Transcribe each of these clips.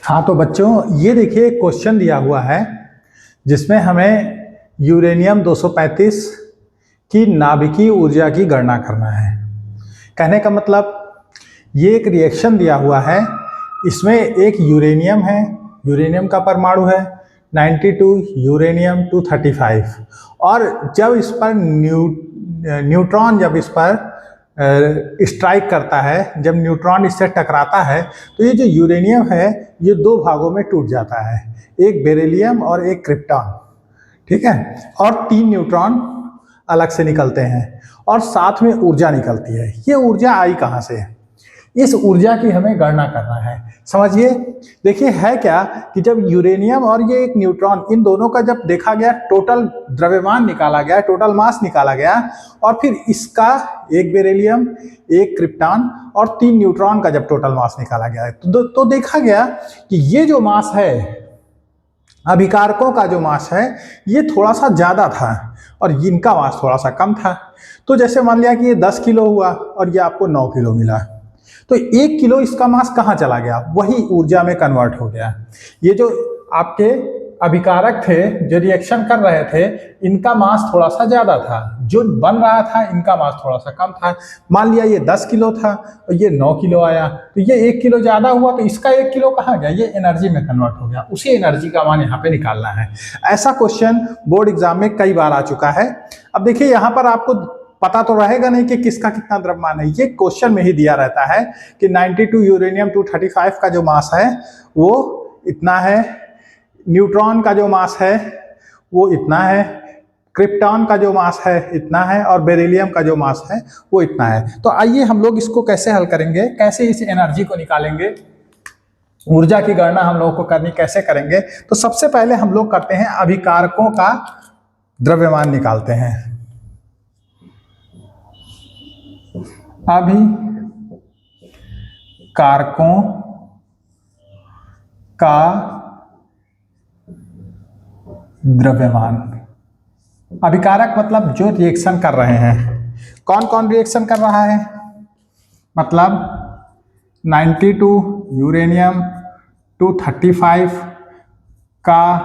हाँ तो बच्चों ये देखिए एक क्वेश्चन दिया हुआ है जिसमें हमें यूरेनियम 235 की नाभिकीय ऊर्जा की गणना करना है। कहने का मतलब ये एक रिएक्शन दिया हुआ है, इसमें एक यूरेनियम है, यूरेनियम का परमाणु है 92, यूरेनियम 235 और जब इस पर न्यूट्रॉन जब इस पर स्ट्राइक करता है, जब न्यूट्रॉन इससे टकराता है तो ये जो यूरेनियम है ये दो भागों में टूट जाता है, एक बेरिलियम और एक क्रिप्टॉन, ठीक है। और 3 न्यूट्रॉन अलग से निकलते हैं और साथ में ऊर्जा निकलती है। ये ऊर्जा आई कहाँ से? इस ऊर्जा की हमें गणना करना है। समझिए, देखिए है क्या कि जब यूरेनियम और ये एक न्यूट्रॉन, इन दोनों का जब देखा गया, टोटल द्रव्यमान निकाला गया, टोटल मास निकाला गया और फिर इसका एक बेरिलियम, एक क्रिप्टॉन और 3 न्यूट्रॉन का जब टोटल मास निकाला गया तो देखा गया कि ये जो मास है, अभिकारकों का जो मास है ये थोड़ा सा ज्यादा था और इनका मास थोड़ा सा कम था। तो जैसे मान लिया कि ये 10 किलो हुआ और ये आपको 9 किलो मिला, तो 1 किलो इसका मास कहाँ चला गया? वही ऊर्जा में कन्वर्ट हो गया। ये जो आपके अभिकारक थे जो रिएक्शन कर रहे थे, इनका मास थोड़ा सा ज्यादा था, जो बन रहा था इनका मास थोड़ा सा कम था। मान लिया ये 10 किलो था और ये 9 किलो आया, तो ये 1 किलो ज्यादा हुआ, तो इसका 1 किलो कहाँ गया? ये एनर्जी में कन्वर्ट हो गया। उसी एनर्जी का मान यहाँ पे निकालना है। ऐसा क्वेश्चन बोर्ड एग्जाम में कई बार आ चुका है। अब देखिए यहाँ पर आपको पता तो रहेगा नहीं कि किसका कितना द्रव्यमान है, ये क्वेश्चन में ही दिया रहता है कि 92 यूरेनियम 235 का जो मास है वो इतना है, न्यूट्रॉन का जो मास है वो इतना है, क्रिप्टॉन का जो मास है इतना है और बेरिलियम का जो मास है वो इतना है। तो आइए हम लोग इसको कैसे हल करेंगे, कैसे इस एनर्जी को निकालेंगे, ऊर्जा की गणना हम लोगों को करनी कैसे करेंगे। तो सबसे पहले हम लोग करते हैं अभिकारकों का द्रव्यमान निकालते हैं। अभिकारकों का द्रव्यमान, अभिकारक मतलब जो रिएक्शन कर रहे हैं। कौन कौन रिएक्शन कर रहा है? मतलब 92 यूरेनियम 235 का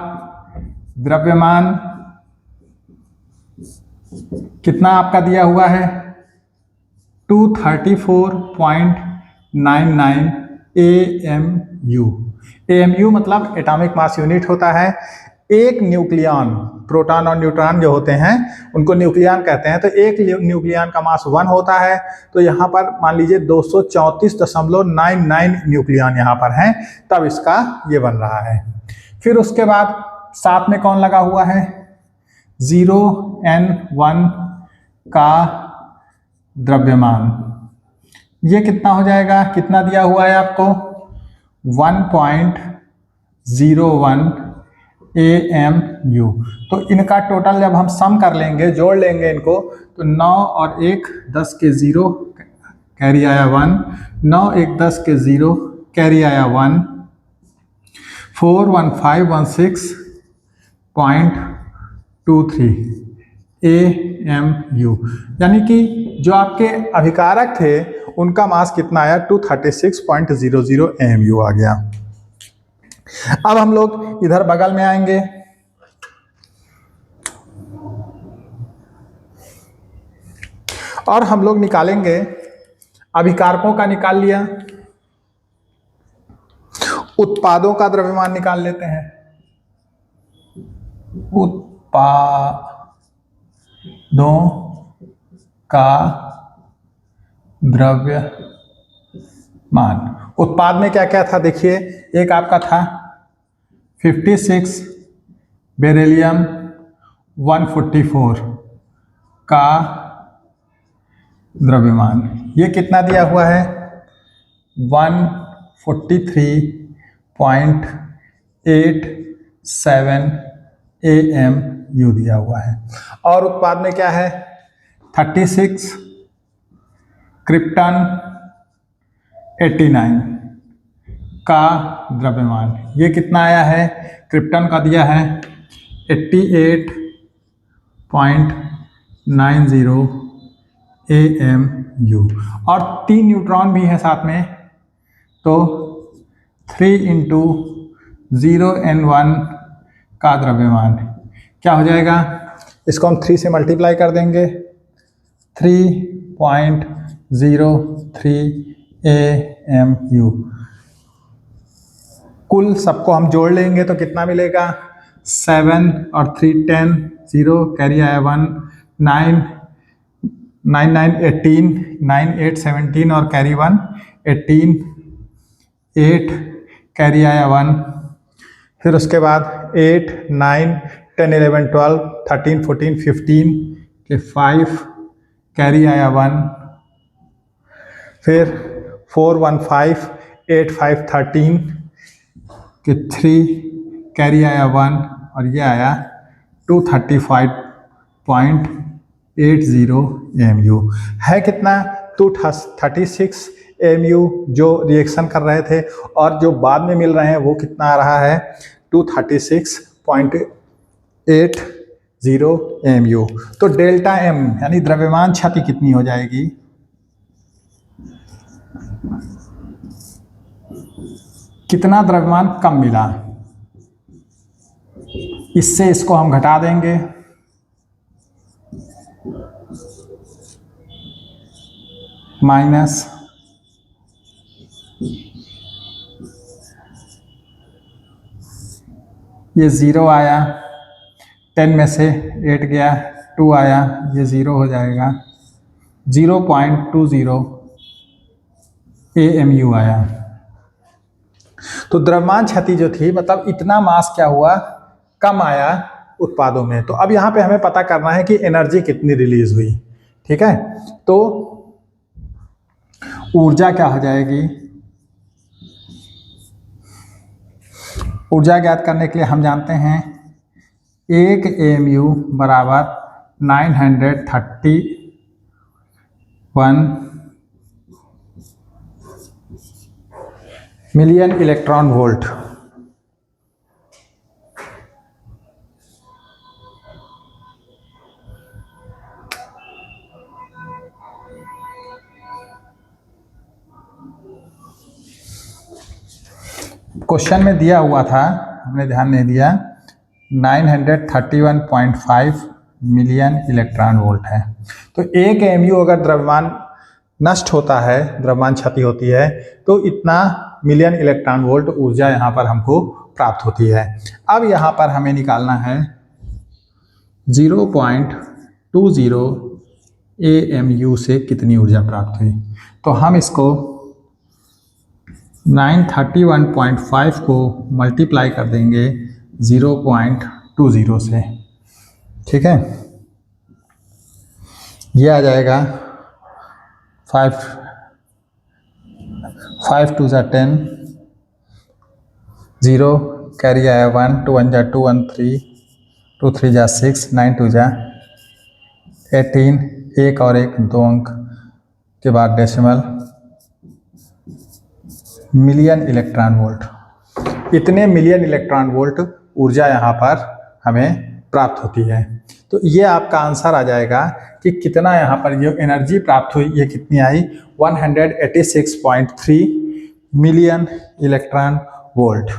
द्रव्यमान कितना आपका दिया हुआ है? 234.99 AMU। AMU मतलब एटॉमिक मास यूनिट होता है। एक न्यूक्लियन, प्रोटॉन और न्यूट्रॉन जो होते हैं उनको न्यूक्लियन कहते हैं। तो एक न्यूक्लियन का मास 1 होता है, तो यहाँ पर मान लीजिए 234.99 न्यूक्लियन यहाँ पर हैं, तब इसका ये बन रहा है। फिर उसके बाद साथ में कौन लगा हुआ है? 0N1 का द्रव्यमान, ये कितना हो जाएगा? कितना दिया हुआ है आपको? 1.01 AMU। तो इनका टोटल जब हम सम कर लेंगे, जोड़ लेंगे इनको, तो 9 और 1 10 के 0 कैरी आया 1, 9 1 10 के 0 कैरी आया 1, 41516.23 AMU। यानी कि जो आपके अभिकारक थे उनका मास कितना आया? 236.00 AMU आ गया। अब हम लोग इधर बगल में आएंगे, और हम लोग निकालेंगे, अभिकारकों का निकाल लिया, उत्पादों का द्रव्यमान निकाल लेते हैं। उत्पादों का द्रव्यमान, उत्पाद में क्या क्या था? देखिए, एक आपका था 56 बेरिलियम 144 का द्रव्यमान, ये कितना दिया हुआ है? 143.87 AMU दिया हुआ है। और उत्पाद में क्या है? 36 क्रिप्टन 89 का द्रव्यमान, ये कितना आया है? क्रिप्टन का दिया है 88.90 AMU और 3 न्यूट्रॉन भी है साथ में, तो 3 × 0n1 का द्रव्यमान क्या हो जाएगा, इसको हम 3 से मल्टीप्लाई कर देंगे, 3.03 AMU। कुल सबको हम जोड़ लेंगे तो कितना मिलेगा, 7 और 3 10, 0 कैरी आया 1, 9 9 9 18, 9 8 17 और कैरी 1 18, 8 कैरी आया 1, फिर उसके बाद 8 9 10 11 12 13 14 15 के 5 कैरी आया 1, फिर 4 1 5 8 5 13 के 3 कैरी आया 1 और ये आया 235.80 AMU। है कितना, 236 AMU जो रिएक्शन कर रहे थे, और जो बाद में मिल रहे हैं वो कितना आ रहा है, 236.80 AMU। तो डेल्टा M यानी द्रव्यमान क्षति कितनी हो जाएगी, कितना द्रव्यमान कम मिला, इससे इसको हम घटा देंगे, माइनस ये 0 आया, 10 में से 8 गया, 2 आया, ये 0 हो जाएगा, 0.20 AMU आया। तो द्रव्यमान क्षति जो थी, मतलब इतना मास क्या हुआ, कम आया उत्पादों में। तो अब यहाँ पे हमें पता करना है कि एनर्जी कितनी रिलीज हुई, ठीक है। तो ऊर्जा क्या हो जाएगी, ऊर्जा ज्ञात करने के लिए हम जानते हैं 1 AMU बराबर 931 मिलियन इलेक्ट्रॉन वोल्ट। क्वेश्चन में दिया हुआ था, हमने ध्यान नहीं दिया, 931.5 मिलियन इलेक्ट्रॉन वोल्ट है। तो 1 AMU अगर द्रव्यमान नष्ट होता है, द्रव्यमान क्षति होती है, तो इतना मिलियन इलेक्ट्रॉन वोल्ट ऊर्जा यहाँ पर हमको प्राप्त होती है। अब यहाँ पर हमें निकालना है 0.20 AMU से कितनी ऊर्जा प्राप्त हुई। तो हम इसको 931.5 को मल्टीप्लाई कर देंगे 0.20 से, ठीक है। ये आ जाएगा 5 2 जा 10, 0 कैरी आया 1, 2 1 जा 2 1 3, 2 3 जा 6, 9 2 जा 18, 1 और 1 2 अंक के बाद डेसिमल, मिलियन इलेक्ट्रॉन वोल्ट। इतने मिलियन इलेक्ट्रॉन वोल्ट ऊर्जा यहाँ पर हमें प्राप्त होती है। तो ये आपका आंसर आ जाएगा कि कितना यहाँ पर जो एनर्जी प्राप्त हुई, ये कितनी आई, 186.3 मिलियन इलेक्ट्रॉन वोल्ट।